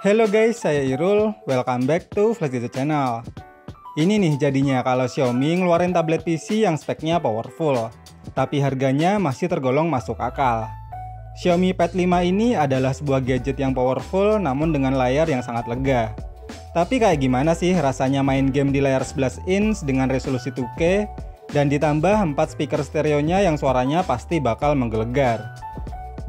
Hello guys, saya Irul. Welcome back to Flash Gadget Channel. Ini nih jadinya kalau Xiaomi ngeluarin tablet PC yang speknya powerful, tapi harganya masih tergolong masuk akal. Xiaomi Pad 5 ini adalah sebuah gadget yang powerful namun dengan layar yang sangat lega. Tapi kayak gimana sih rasanya main game di layar 11 inch dengan resolusi 2K dan ditambah 4 speaker stereonya yang suaranya pasti bakal menggelegar.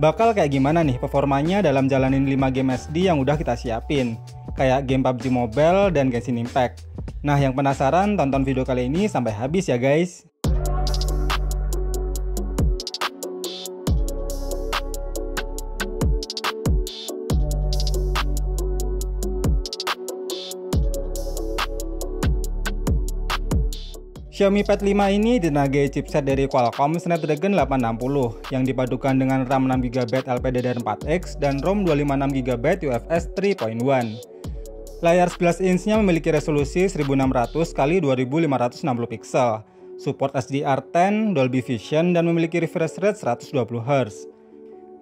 Bakal kayak gimana nih performanya dalam jalanin 5 game SD yang udah kita siapin, kayak game PUBG Mobile dan Genshin Impact. Nah, yang penasaran tonton video kali ini sampai habis ya guys. Xiaomi Pad 5 ini ditenagai chipset dari Qualcomm Snapdragon 860 yang dipadukan dengan RAM 6GB LPDDR4X dan ROM 256GB UFS 3.1. Layar 11 inch-nya memiliki resolusi 1600x2560 pixel, support HDR10, Dolby Vision, dan memiliki refresh rate 120Hz.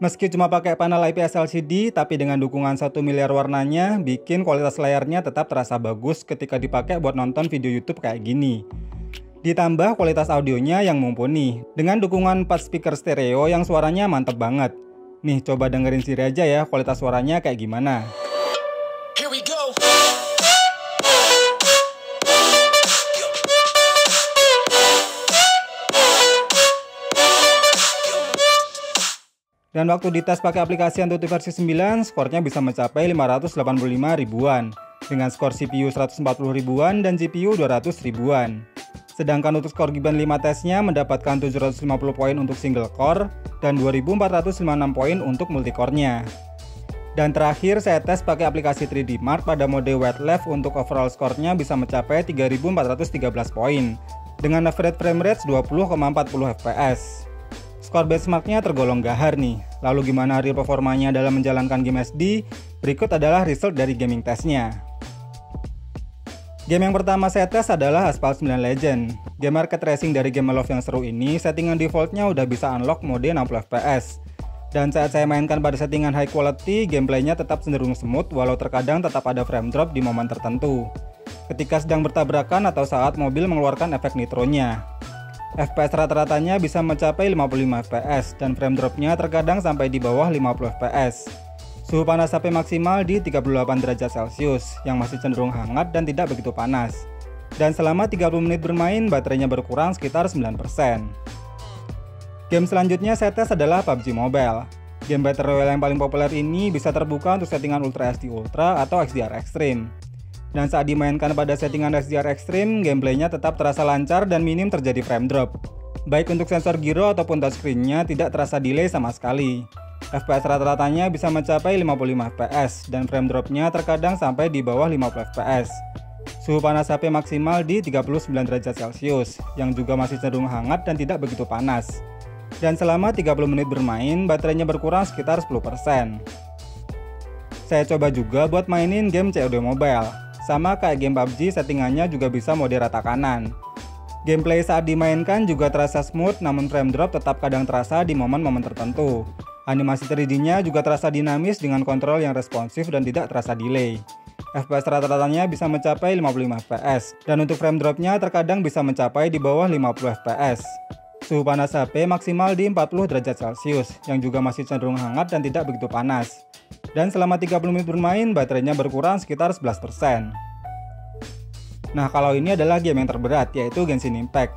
Meski cuma pakai panel IPS LCD, tapi dengan dukungan 1 miliar warnanya, bikin kualitas layarnya tetap terasa bagus ketika dipakai buat nonton video YouTube kayak gini. Ditambah kualitas audionya yang mumpuni, dengan dukungan 4 speaker stereo yang suaranya mantep banget. Nih, coba dengerin sendiri aja ya kualitas suaranya kayak gimana. Here we go. Dan waktu dites pakai aplikasi Antutu versi 9, skornya bisa mencapai 585 ribuan, dengan skor CPU 140 ribuan dan GPU 200 ribuan. Sedangkan untuk skor Geekbench 5 tesnya mendapatkan 750 poin untuk single core dan 2456 poin untuk multicore-nya. Dan terakhir saya tes pakai aplikasi 3D Mark pada mode wet left untuk overall skornya bisa mencapai 3413 poin dengan average frame rate 20,40 fps. Skor benchmarknya tergolong gahar nih. Lalu gimana real performanya dalam menjalankan game SD? Berikut adalah result dari gaming testnya. Game yang pertama saya tes adalah Asphalt 9 Legend. Game arcade racing dari Game Love yang seru ini, settingan defaultnya udah bisa unlock mode 60 fps. Dan saat saya mainkan pada settingan high quality, gameplaynya tetap cenderung smooth walau terkadang tetap ada frame drop di momen tertentu, ketika sedang bertabrakan atau saat mobil mengeluarkan efek nitronya. FPS rata-ratanya bisa mencapai 55 fps dan frame dropnya terkadang sampai di bawah 50 fps. Suhu panas HP maksimal di 38 derajat Celcius yang masih cenderung hangat dan tidak begitu panas. Dan selama 30 menit bermain, baterainya berkurang sekitar 9%. Game selanjutnya saya tes adalah PUBG Mobile. Game Battle Royale yang paling populer ini bisa terbuka untuk settingan Ultra HD Ultra atau XDR Extreme. Dan saat dimainkan pada settingan XDR Extreme, gameplaynya tetap terasa lancar dan minim terjadi frame drop. Baik untuk sensor gyro ataupun touchscreen-nya tidak terasa delay sama sekali. FPS rata-ratanya bisa mencapai 55 fps dan frame dropnya terkadang sampai di bawah 50 fps. Suhu panas HP maksimal di 39 derajat Celcius yang juga masih cenderung hangat dan tidak begitu panas. Dan selama 30 menit bermain, baterainya berkurang sekitar 10%. Saya coba juga buat mainin game COD Mobile. Sama kayak game PUBG, settingannya juga bisa mode rata kanan. Gameplay saat dimainkan juga terasa smooth, namun frame drop tetap kadang terasa di momen-momen tertentu. Animasi 3D-nya juga terasa dinamis dengan kontrol yang responsif dan tidak terasa delay. FPS rata-ratanya bisa mencapai 55 fps, dan untuk frame drop-nya terkadang bisa mencapai di bawah 50 fps. Suhu panas HP maksimal di 40 derajat Celcius, yang juga masih cenderung hangat dan tidak begitu panas. Dan selama 30 menit bermain, baterainya berkurang sekitar 11%. Nah, kalau ini adalah game yang terberat, yaitu Genshin Impact.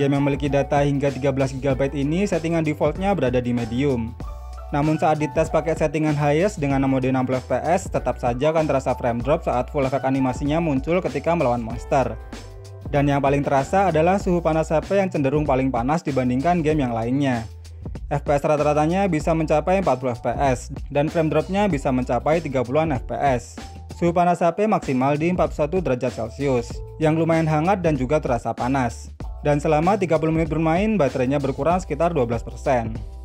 Game yang memiliki data hingga 13GB ini settingan defaultnya berada di medium. Namun saat dites pakai settingan highest dengan mode 60 fps, tetap saja akan terasa frame drop saat full efek animasinya muncul ketika melawan monster. Dan yang paling terasa adalah suhu panas HP yang cenderung paling panas dibandingkan game yang lainnya. FPS rata-ratanya bisa mencapai 40 fps dan frame dropnya bisa mencapai 30-an fps. Suhu panas HP maksimal di 41 derajat Celcius, yang lumayan hangat dan juga terasa panas. Dan selama 30 menit bermain, baterainya berkurang sekitar 12%.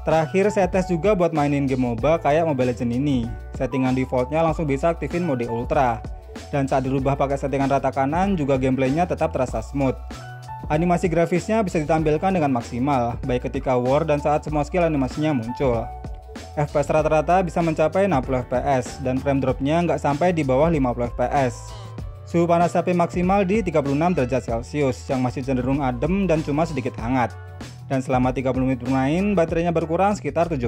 Terakhir saya tes juga buat mainin game MOBA kayak Mobile Legends ini. Settingan defaultnya langsung bisa aktifin mode Ultra. Dan saat dirubah pakai settingan rata kanan juga gameplaynya tetap terasa smooth. Animasi grafisnya bisa ditampilkan dengan maksimal, baik ketika war dan saat semua skill animasinya muncul. FPS rata-rata bisa mencapai 60 fps dan frame dropnya nggak sampai di bawah 50 fps. Suhu panas HP maksimal di 36 derajat Celcius yang masih cenderung adem dan cuma sedikit hangat. Dan selama 30 menit bermain, baterainya berkurang sekitar 7%.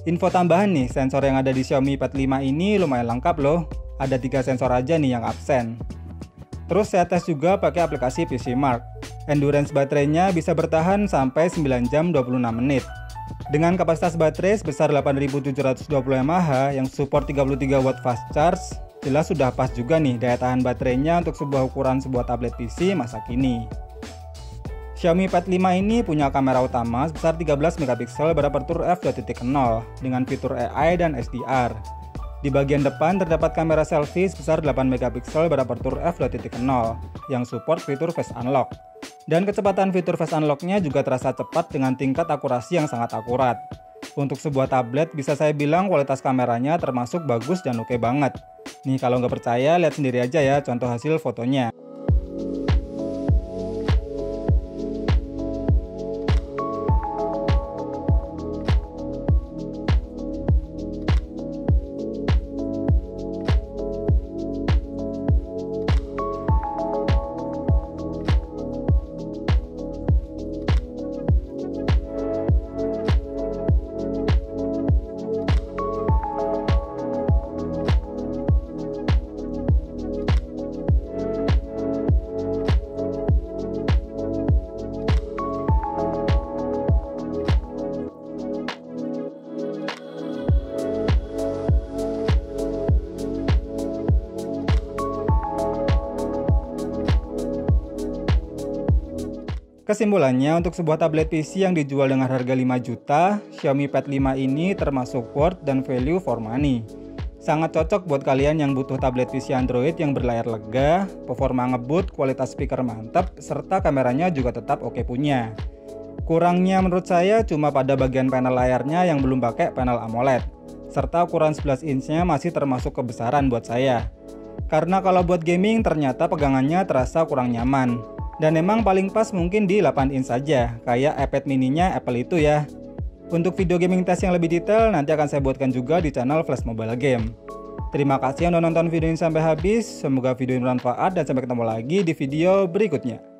Info tambahan nih, sensor yang ada di Xiaomi Pad 5 ini lumayan lengkap loh. Ada 3 sensor aja nih yang absen. Terus saya tes juga pakai aplikasi PC Mark. Endurance baterainya bisa bertahan sampai 9 jam 26 menit. Dengan kapasitas baterai sebesar 8720 mAh yang support 33 watt fast charge, jelas sudah pas juga nih daya tahan baterainya untuk sebuah ukuran sebuah tablet PC masa kini. Xiaomi Pad 5 ini punya kamera utama sebesar 13 megapiksel berapertur f2.0 dengan fitur AI dan SDR. Di bagian depan terdapat kamera selfie sebesar 8 megapiksel berapertur f2.0 yang support fitur Face Unlock. Dan kecepatan fitur Face Unlock-nya juga terasa cepat dengan tingkat akurasi yang sangat akurat. Untuk sebuah tablet bisa saya bilang kualitas kameranya termasuk bagus dan oke banget. Nih kalau nggak percaya lihat sendiri aja ya contoh hasil fotonya. Kesimpulannya, untuk sebuah tablet PC yang dijual dengan harga 5 juta, Xiaomi Pad 5 ini termasuk worth dan value for money. Sangat cocok buat kalian yang butuh tablet PC Android yang berlayar lega, performa ngebut, kualitas speaker mantap, serta kameranya juga tetap oke punya. Kurangnya menurut saya cuma pada bagian panel layarnya yang belum pakai panel AMOLED, serta ukuran 11 inch-nya masih termasuk kebesaran buat saya. Karena kalau buat gaming ternyata pegangannya terasa kurang nyaman. Dan emang paling pas mungkin di 8 inch saja, kayak iPad mininya Apple itu ya. Untuk video gaming test yang lebih detail nanti akan saya buatkan juga di channel Flash Mobile Game. Terima kasih yang udah nonton video ini sampai habis, semoga video ini bermanfaat dan sampai ketemu lagi di video berikutnya.